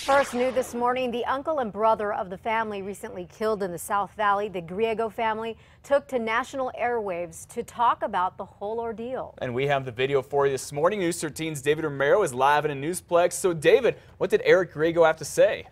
First new this morning, the uncle and brother of the family recently killed in the South Valley, the Griego family, took to national airwaves to talk about the whole ordeal. And we have the video for you this morning. News 13's David Romero is live in a Newsplex. So David, what did Eric Griego have to say?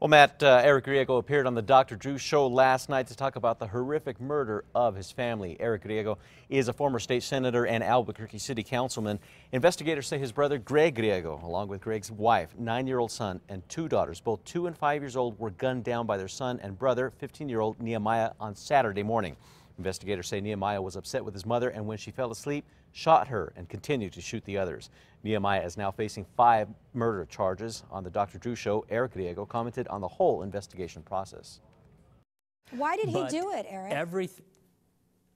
Well, Matt, Eric Griego appeared on the Dr. Drew show last night to talk about the horrific murder of his family. Eric Griego is a former state senator and Albuquerque city councilman. Investigators say his brother Greg Griego, along with Greg's wife, 9-year-old son, and 2 daughters, both 2 and 5 years old, were gunned down by their son and brother, 15-year-old Nehemiah, on Saturday morning. Investigators say Nehemiah was upset with his mother, and when she fell asleep, shot her and continued to shoot the others. Nehemiah is now facing 5 murder charges. On the Dr. Drew show, Eric Griego commented on the whole investigation process. Why did he do it, Eric?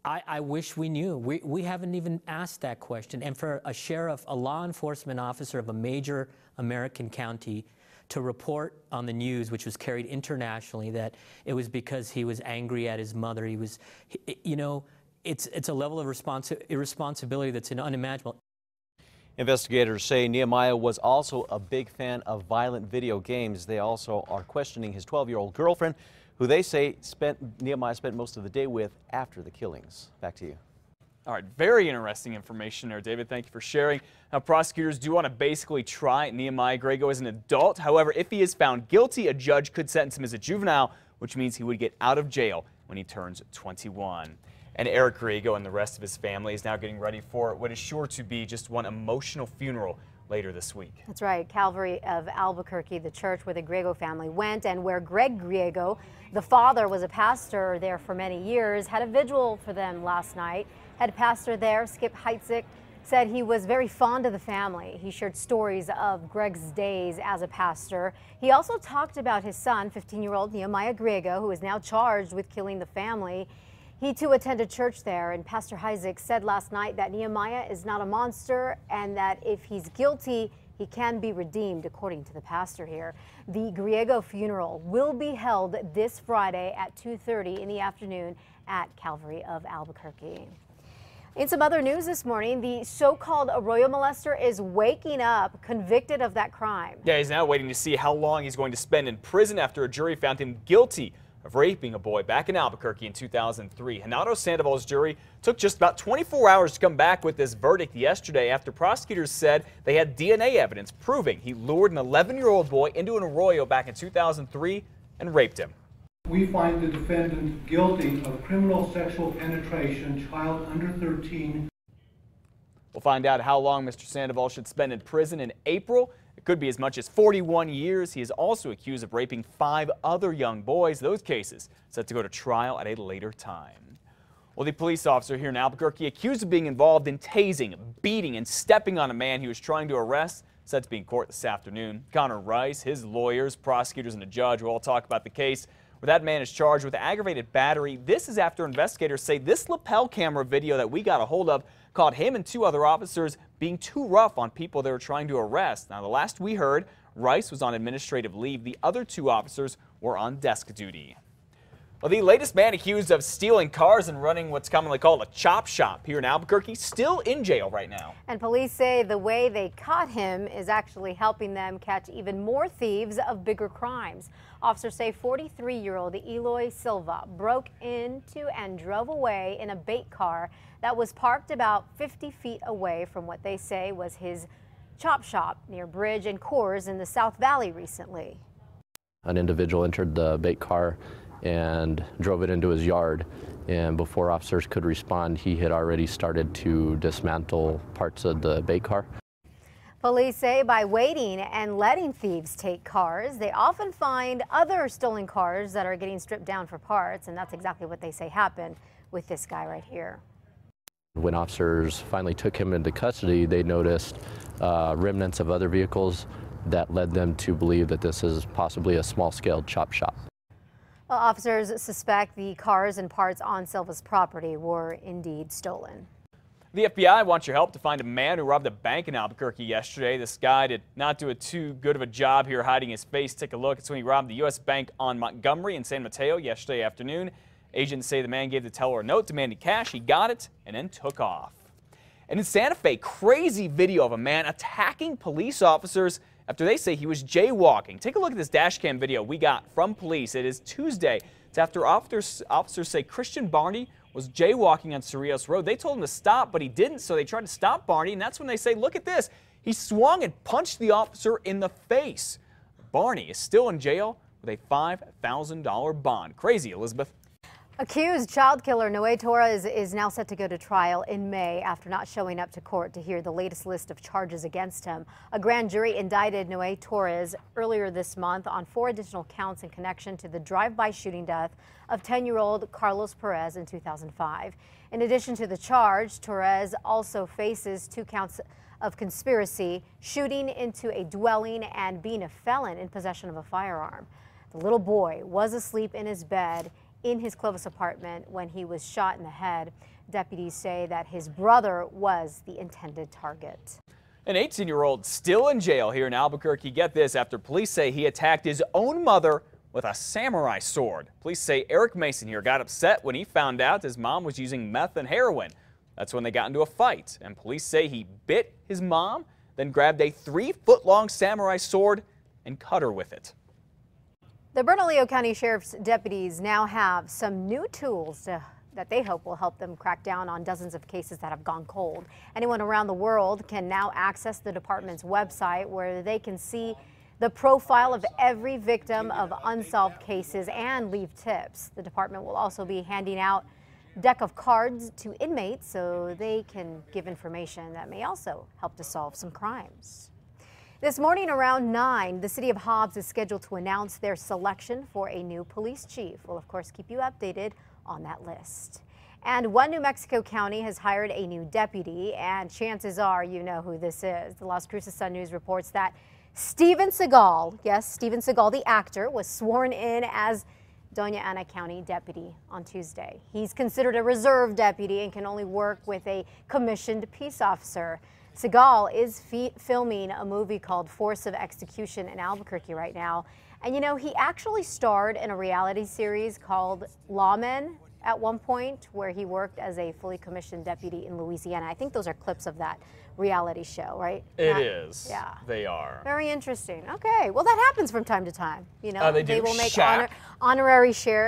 I wish we knew. We haven't even asked that question. And for a sheriff, a law enforcement officer of a major American county to report on the news, which was carried internationally, that it was because he was angry at his mother. He was, you know, it's a level of irresponsibility that's unimaginable. Investigators say Nehemiah was also a big fan of violent video games. They also are questioning his 12-year-old girlfriend, who they say Nehemiah spent most of the day with after the killings. Back to you. All right, very interesting information there, David. Thank you for sharing. Now, prosecutors do want to basically try Nehemiah Griego as an adult. However, if he is found guilty, a judge could sentence him as a juvenile, which means he would get out of jail when he turns 21. And Eric Griego and the rest of his family is now getting ready for what is sure to be just one emotional funeral later this week. That's right. Calvary of Albuquerque, the church where the Griego family went and where Greg Griego, the father, was a pastor there for many years, had a vigil for them last night. Head pastor there, Skip Heitzig, said he was very fond of the family. He shared stories of Greg's days as a pastor. He also talked about his son, 15-year-old Nehemiah Griego, who is now charged with killing the family. He too attended church there, and Pastor Heitzig said last night that Nehemiah is not a monster and that if he's guilty, he can be redeemed, according to the pastor here. The Griego funeral will be held this Friday at 2:30 in the afternoon at Calvary of Albuquerque. In some other news this morning, the so-called Arroyo Molester is waking up, convicted of that crime. Yeah, he's now waiting to see how long he's going to spend in prison after a jury found him guilty of raping a boy back in Albuquerque in 2003. Renato Sandoval's jury took just about 24 hours to come back with this verdict yesterday after prosecutors said they had DNA evidence proving he lured an 11-year-old boy into an arroyo back in 2003 and raped him. We find the defendant guilty of criminal sexual penetration, child under 13. We'll find out how long Mr. Sandoval should spend in prison in April. It could be as much as 41 years. He is also accused of raping 5 other young boys. Those cases set to go to trial at a later time. Well, the police officer here in Albuquerque accused of being involved in tasing, beating, and stepping on a man he was trying to arrest, set to be in court this afternoon. Connor Rice, his lawyers, prosecutors, and a judge will all talk about the case where that man is charged with aggravated battery. This is after investigators say this lapel camera video that we got a hold of caught him and 2 other officers being too rough on people they were trying to arrest. Now, the last we heard, Rice was on administrative leave. The other 2 officers were on desk duty. Well, the latest man accused of stealing cars and running what's commonly called a chop shop here in Albuquerque still in jail right now. And police say the way they caught him is actually helping them catch even more thieves of bigger crimes. Officers say 43-year-old Eloy Silva broke into and drove away in a bait car that was parked about 50 feet away from what they say was his chop shop near Bridge and Coors in the South Valley recently. An individual entered the bait car and drove it into his yard, and before officers could respond, he had already started to dismantle parts of the bait car. Police say by waiting and letting thieves take cars, they often find other stolen cars that are getting stripped down for parts, and that's exactly what they say happened with this guy right here. When officers finally took him into custody, they noticed remnants of other vehicles that led them to believe that this is possibly a small-scale chop shop. Well, officers suspect the cars and parts on Silva's property were indeed stolen. The FBI wants your help to find a man who robbed a bank in Albuquerque yesterday. This guy did not do too good of a job here hiding his face. Take a look. It's when he robbed the U.S. Bank on Montgomery in San Mateo yesterday afternoon. Agents say the man gave the teller a note demanding cash. He got it and then took off. And in Santa Fe, crazy video of a man attacking police officers after they say he was jaywalking. Take a look at this dash cam video we got from police. It is Tuesday. It's after officers say Christian Barney was jaywalking on Cerrillos Road. They told him to stop, but he didn't, so they tried to stop Barney, and that's when they say, look at this. He swung and punched the officer in the face. Barney is still in jail with a $5,000 bond. Crazy, Elizabeth. Accused child killer Noe Torres is now set to go to trial in May after not showing up to court to hear the latest list of charges against him. A grand jury indicted Noe Torres earlier this month on 4 additional counts in connection to the drive-by shooting death of 10-year-old Carlos Perez in 2005. In addition to the charge, Torres also faces 2 counts of conspiracy, shooting into a dwelling, and being a felon in possession of a firearm. The little boy was asleep in his bed in his Clovis apartment when he was shot in the head. Deputies say that his brother was the intended target. An 18-year-old still in jail here in Albuquerque. Get this, after police say he attacked his own mother with a samurai sword. Police say Eric Mason here got upset when he found out his mom was using meth and heroin. That's when they got into a fight, and police say he bit his mom, then grabbed a 3-foot-long samurai sword and cut her with it. The Bernalillo County Sheriff's deputies now have some new tools that they hope will help them crack down on dozens of cases that have gone cold. Anyone around the world can now access the department's website, where they can see the profile of every victim of unsolved cases and leave tips. The department will also be handing out a deck of cards to inmates so they can give information that may also help to solve some crimes. This morning around 9, the city of Hobbs is scheduled to announce their selection for a new police chief. We'll, of course, keep you updated on that list. And one New Mexico county has hired a new deputy, and chances are you know who this is. The Las Cruces Sun News reports that Steven Seagal, yes, Steven Seagal, the actor, was sworn in as Doña Ana County deputy on Tuesday. He's considered a reserve deputy and can only work with a commissioned peace officer. Seagal is filming a movie called Force of Execution in Albuquerque right now. And you know, he actually starred in a reality series called Lawmen at one point, where he worked as a fully commissioned deputy in Louisiana. I think those are clips of that reality show, right? It is. Yeah. They are. Very interesting. Okay. Well, that happens from time to time. You know, They do. will make Shaq. honorary sheriff.